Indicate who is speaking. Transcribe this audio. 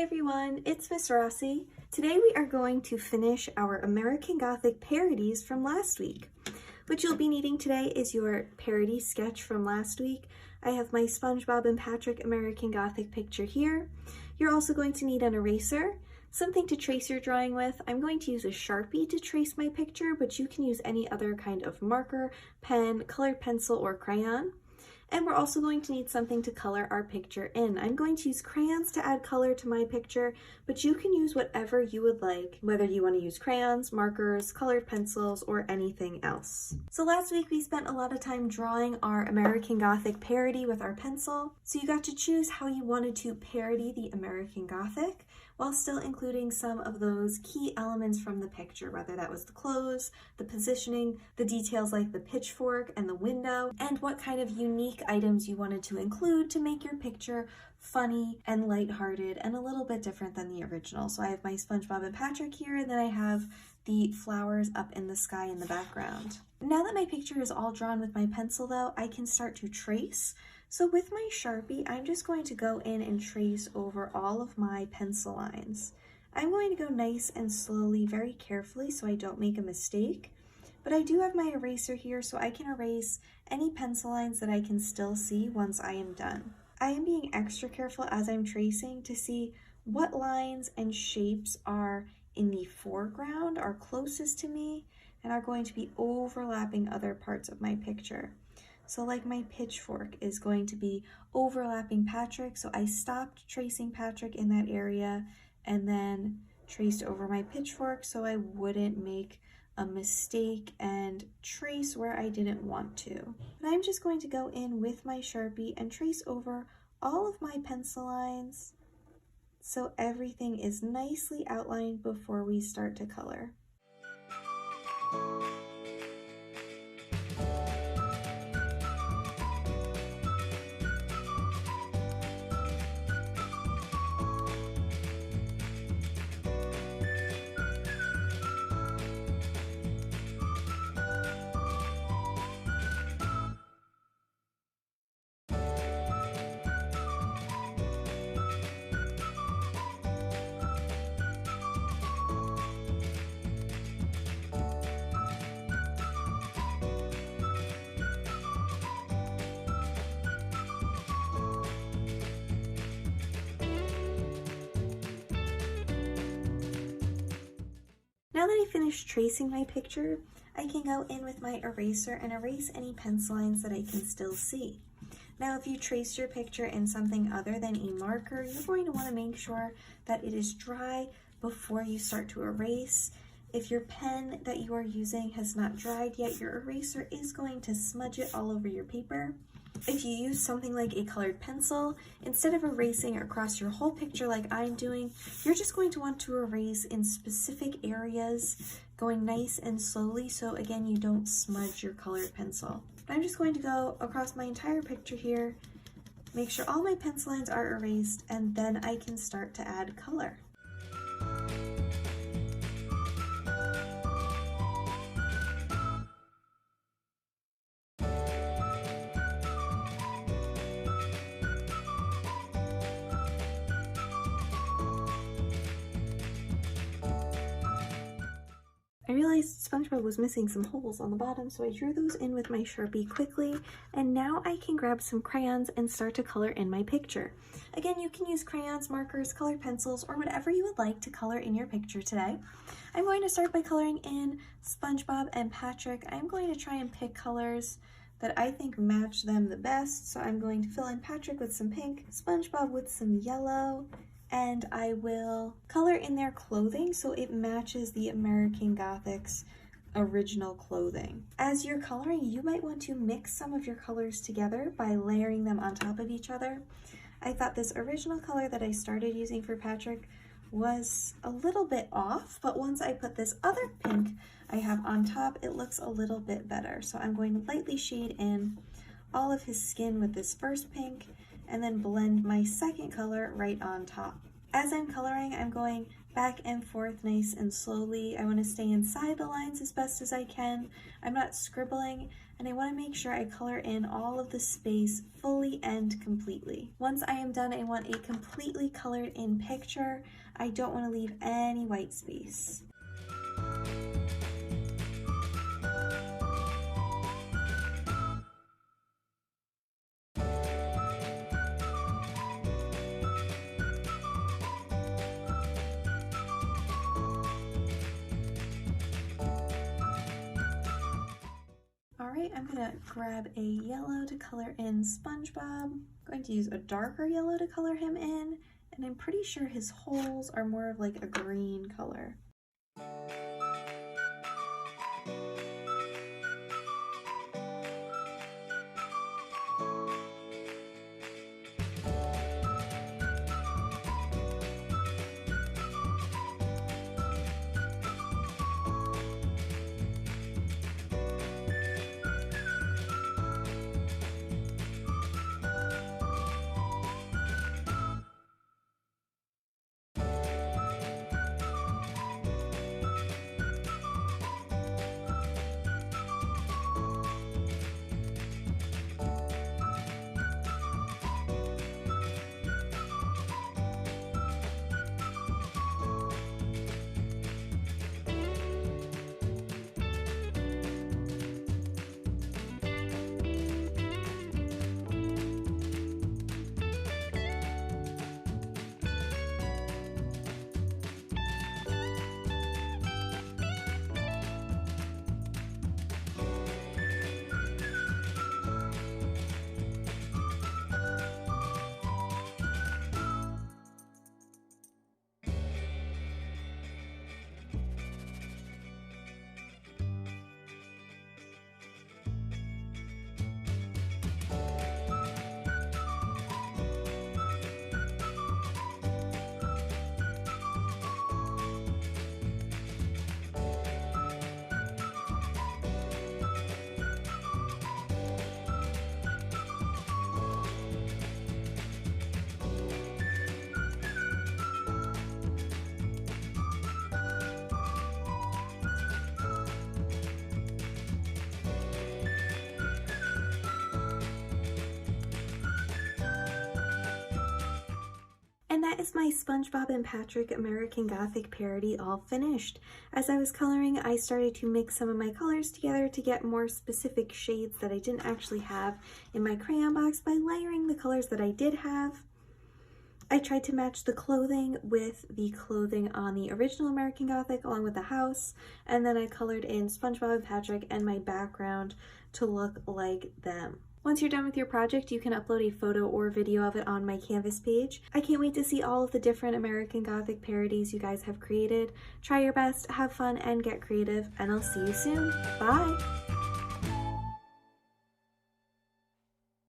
Speaker 1: everyone, it's Miss Rossi. Today we are going to finish our American Gothic parodies from last week. What you'll be needing today is your parody sketch from last week. I have my Spongebob and Patrick American Gothic picture here. You're also going to need an eraser, something to trace your drawing with. I'm going to use a Sharpie to trace my picture, but you can use any other kind of marker, pen, colored pencil, or crayon. And we're also going to need something to color our picture in. I'm going to use crayons to add color to my picture, but you can use whatever you would like, whether you want to use crayons, markers, colored pencils, or anything else. So last week we spent a lot of time drawing our American Gothic parody with our pencil. So you got to choose how you wanted to parody the American Gothic, while still including some of those key elements from the picture, whether that was the clothes, the positioning, the details like the pitchfork and the window, and what kind of unique items you wanted to include to make your picture funny and lighthearted and a little bit different than the original. So I have my SpongeBob and Patrick here, and then I have the flowers up in the sky in the background. Now that my picture is all drawn with my pencil though, I can start to trace. So with my Sharpie, I'm just going to go in and trace over all of my pencil lines. I'm going to go nice and slowly, very carefully, so I don't make a mistake. But I do have my eraser here, so I can erase any pencil lines that I can still see once I am done. I am being extra careful as I'm tracing to see what lines and shapes are in the foreground, are closest to me, and are going to be overlapping other parts of my picture. So like my pitchfork is going to be overlapping Patrick, so I stopped tracing Patrick in that area and then traced over my pitchfork so I wouldn't make a mistake and trace where I didn't want to. But I'm just going to go in with my Sharpie and trace over all of my pencil lines so everything is nicely outlined before we start to color. Now that I finished tracing my picture, I can go in with my eraser and erase any pencil lines that I can still see. Now, if you trace your picture in something other than a marker, you're going to want to make sure that it is dry before you start to erase. If your pen that you are using has not dried yet, your eraser is going to smudge it all over your paper. If you use something like a colored pencil, instead of erasing across your whole picture like I'm doing, you're just going to want to erase in specific areas, going nice and slowly, so again, you don't smudge your colored pencil. I'm just going to go across my entire picture here, make sure all my pencil lines are erased, and then I can start to add color. I realized SpongeBob was missing some holes on the bottom, so I drew those in with my Sharpie quickly, and now I can grab some crayons and start to color in my picture. Again, you can use crayons, markers, colored pencils, or whatever you would like to color in your picture today. I'm going to start by coloring in SpongeBob and Patrick. I'm going to try and pick colors that I think match them the best, so I'm going to fill in Patrick with some pink, SpongeBob with some yellow, and I will color in their clothing so it matches the American Gothic's original clothing. As you're coloring, you might want to mix some of your colors together by layering them on top of each other. I thought this original color that I started using for Patrick was a little bit off, but once I put this other pink I have on top, it looks a little bit better. So I'm going to lightly shade in all of his skin with this first pink, and then blend my second color right on top. As I'm coloring, I'm going back and forth nice and slowly. I want to stay inside the lines as best as I can. I'm not scribbling, and I want to make sure I color in all of the space fully and completely. Once I am done, I want a completely colored in picture. I don't want to leave any white space. Alright, I'm going to grab a yellow to color in Spongebob. I'm going to use a darker yellow to color him in, and I'm pretty sure his holes are more of like a green color. And that is my SpongeBob and Patrick American Gothic parody all finished. As I was coloring, I started to mix some of my colors together to get more specific shades that I didn't actually have in my crayon box by layering the colors that I did have. I tried to match the clothing with the clothing on the original American Gothic along with the house, and then I colored in SpongeBob and Patrick and my background to look like them. Once you're done with your project, you can upload a photo or video of it on my Canvas page. I can't wait to see all of the different American Gothic parodies you guys have created. Try your best, have fun, and get creative, and I'll see you soon. Bye!